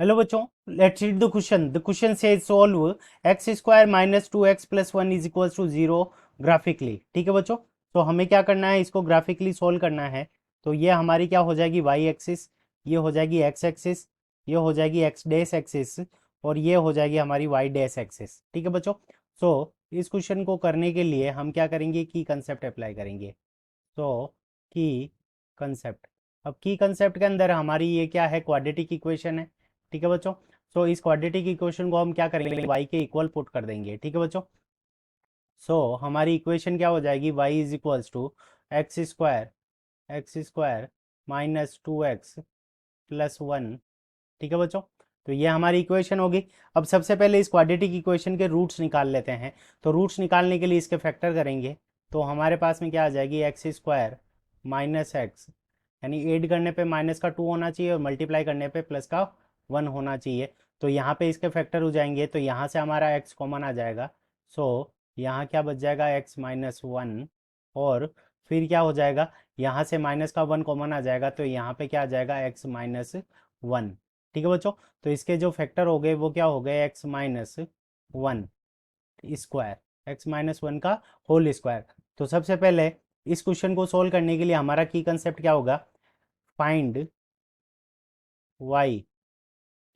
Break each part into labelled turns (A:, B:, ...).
A: Hello बच्चों, let's read the question. The question says solve x square minus two x plus one is equal to zero graphically. ठीक है बच्चों, तो हमें क्या करना है, इसको ग्राफिकली सॉल्व करना है। तो ये हमारी क्या हो जाएगी, वाई एक्सिस, ये हो जाएगी एक्स एक्सिस, ये हो जाएगी एक्स डैश एक्सिस, और ये हो जाएगी हमारी वाई डैश एक्सिस। ठीक है बच्चों, सो इस क्वेश्चन को करने के लिए हम क्या करेंगे, की कंसेप्ट अप्लाई करेंगे। तो की कंसेप्ट, अब की कंसेप्ट के अंदर हमारी ये क्या है, क्वाड्रेटिक इक्वेशन है। ठीक है बच्चों, सो इस क्वाड्रेटिक इक्वेशन को हम क्या करेंगे, वाई के इक्वल पुट कर देंगे। ठीक है बच्चों, सो हमारी इक्वेशन क्या हो जाएगी, y is equals to x square minus two x plus one. ठीक है बच्चों, तो ये हमारी इक्वेशन होगी। अब सबसे पहले इस क्वाड्रेटिक इक्वेशन के रूट्स निकाल लेते हैं। तो रूट्स निकालने के लिए इसके फैक्टर करेंगे। तो हमारे पास में क्या आ जाएगी, एक्स स्क्वायर माइनस एक्स, यानी ऐड करने पे माइनस का टू होना चाहिए और मल्टीप्लाई करने पे प्लस का वन होना चाहिए। तो यहाँ पे इसके फैक्टर हो जाएंगे, तो यहाँ से हमारा एक्स कॉमन आ जाएगा। सो यहाँ क्या बच जाएगा, एक्स माइनस वन, और फिर क्या हो जाएगा, यहाँ से माइनस का वन कॉमन आ जाएगा, तो यहाँ पे क्या आ जाएगा, एक्स माइनस वन। ठीक है बच्चों, तो इसके जो फैक्टर हो गए वो क्या हो गए, x minus one square, x minus one का होल स्क्वायर। तो सबसे पहले इस क्वेश्चन को सोल्व करने के लिए हमारा की कंसेप्ट क्या होगा, फाइंड वाई।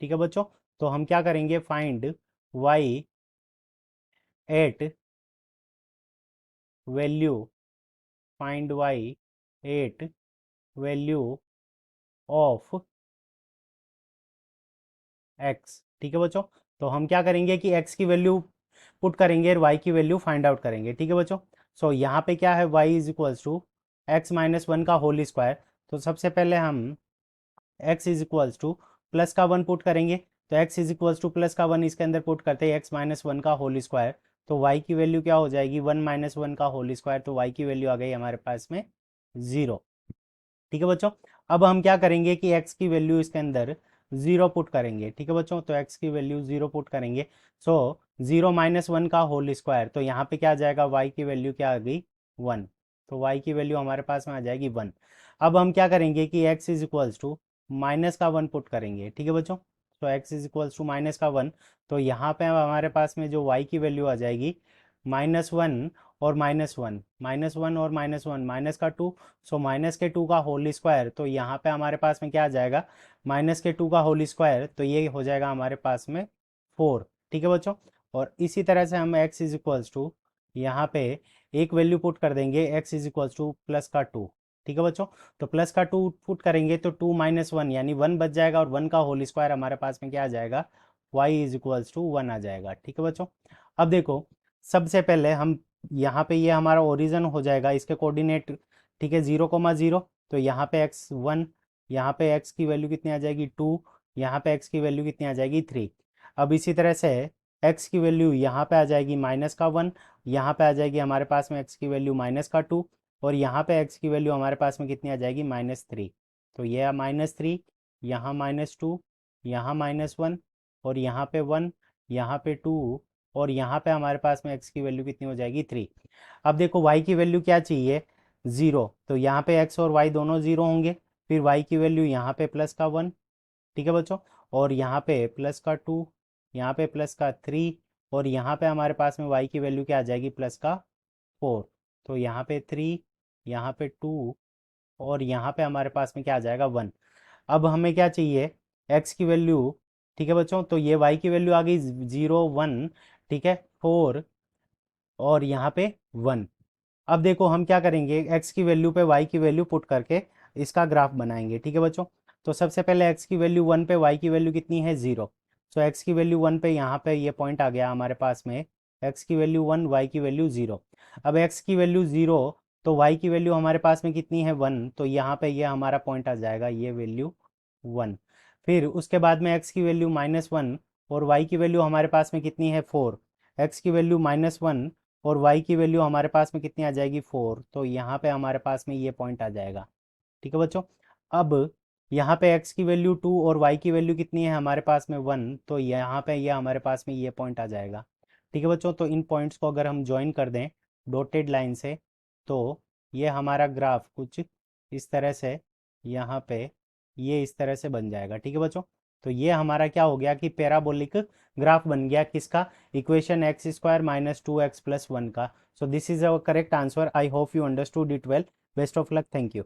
A: ठीक है बच्चों, तो हम क्या करेंगे, find y at value, find y at value of x. ठीक है बच्चों, तो हम क्या करेंगे कि एक्स की वैल्यू पुट करेंगे और वाई की वैल्यू फाइंड आउट करेंगे। ठीक है बच्चों, सो यहाँ पे क्या है, y is equals to x minus one का होल स्क्वायर। तो सबसे पहले हम x is equals to plus का वन पुट करेंगे। तो x is equals to plus का वन इसके अंदर पुट करते हैं, एक्स माइनस वन का होल स्क्वायर। तो वाई की वैल्यू क्या हो जाएगी, वन माइनस वन का होल स्क्वायर, तो वाई की वैल्यू आ गई हमारे पास में जीरो। ठीक है बच्चों, अब हम क्या करेंगे कि x की वैल्यू इसके अंदर जीरो पुट करेंगे। ठीक है बच्चों, तो x की वैल्यू जीरो पुट करेंगे। सो जीरो माइनस वन का होल स्क्वायर, तो यहाँ पे क्या आ जाएगा, y की वैल्यू क्या आ गई, वन। तो y की वैल्यू हमारे पास में आ जाएगी वन। अब हम क्या करेंगे कि x is equals to minus का वन पुट करेंगे। ठीक है बच्चों, तो x is equals to minus का वन। तो यहाँ पे हमारे पास में जो y की वैल्यू आ जाएगी माइनस वन और माइनस वन, माइनस वन और माइनस वन, माइनस का टू, सो माइनस के टू का होल स्क्वायर। तो यहाँ पे हमारे पास में क्या आ जाएगा, माइनस के टू का होल स्क्वायर, तो ये हो जाएगा हमारे पास में फोर। ठीक है बच्चों, और इसी तरह से हम x इज इक्वल्स टू यहाँ पे एक वैल्यू पुट कर देंगे, x is equals to plus का टू। ठीक है बच्चों, तो प्लस का टू पुट करेंगे तो टू माइनस वन यानी वन बच जाएगा, और वन का होल स्क्वायर हमारे पास में क्या आ जाएगा, y is equals to one आ जाएगा। ठीक है बच्चों, अब देखो सबसे पहले हम यहाँ पे ये हमारा ओरिजन हो जाएगा, इसके कोऑर्डिनेट। ठीक है, जीरो कोमा जीरो, तो यहाँ पे एक्स वन, यहाँ पे एक्स की वैल्यू कितनी आ जाएगी, टू, यहाँ पे एक्स की वैल्यू कितनी आ जाएगी, थ्री। अब इसी तरह से एक्स की वैल्यू यहाँ पे आ जाएगी माइनस का वन, यहाँ पे आ जाएगी हमारे पास में एक्स की वैल्यू माइनस का टू, और यहाँ पे एक्स की वैल्यू हमारे पास में कितनी आ जाएगी, माइनस थ्री। तो ये माइनस थ्री, यहाँ माइनस टू, यहाँ माइनस वन, और यहाँ पे वन, यहाँ पे टू, और यहाँ पे हमारे पास में x की वैल्यू कितनी हो जाएगी, थ्री। अब देखो y की वैल्यू क्या चाहिए, ज़ीरो, तो यहाँ पे x और y दोनों ज़ीरो होंगे। फिर y की वैल्यू यहाँ पे प्लस का वन। ठीक है बच्चों, और यहाँ पे प्लस का टू, यहाँ पे प्लस का थ्री, और यहाँ पे हमारे पास में y की वैल्यू क्या आ जाएगी, प्लस का फोर। तो यहाँ पे थ्री, यहाँ पे टू, और यहाँ पे हमारे पास में क्या आ जाएगा, वन। अब हमें क्या चाहिए, x की वैल्यू। ठीक है बच्चों, तो ये y की वैल्यू आ गई जीरो वन, ठीक है, फोर, और यहाँ पे वन। अब देखो हम क्या करेंगे, x की वैल्यू पे y की वैल्यू पुट करके इसका ग्राफ बनाएंगे। ठीक है बच्चों, तो सबसे पहले x की वैल्यू वन पे y की वैल्यू कितनी है, जीरो। तो x की वैल्यू वन पे यहाँ पे ये पॉइंट आ गया हमारे पास में, x की वैल्यू वन, y की वैल्यू जीरो। अब x की वैल्यू जीरो, तो y की वैल्यू हमारे पास में कितनी है, वन, तो यहाँ पे ये हमारा पॉइंट आ जाएगा, ये वैल्यू वन। फिर उसके बाद में x की वैल्यू माइनस वन, और y की वैल्यू हमारे पास में कितनी है, फोर। x की वैल्यू माइनस वन और y की वैल्यू हमारे पास में कितनी आ जाएगी, फोर, तो यहाँ पे हमारे पास में ये पॉइंट आ जाएगा। ठीक है बच्चों, अब यहाँ पे x की वैल्यू टू और y की वैल्यू कितनी है हमारे पास में, वन, तो यहाँ पे ये हमारे पास में ये पॉइंट आ जाएगा। ठीक है बच्चों, तो इन पॉइंट्स को अगर हम ज्वाइन कर दें डॉटेड लाइन से, तो ये हमारा ग्राफ कुछ इस तरह से यहाँ पे ये इस तरह से बन जाएगा। ठीक है बच्चों, तो ये हमारा क्या हो गया कि पैराबोलिक ग्राफ बन गया किसका, equation x square minus 2x plus 1 का. So this is our correct answer. I hope you understood it well. Best of luck. Thank you.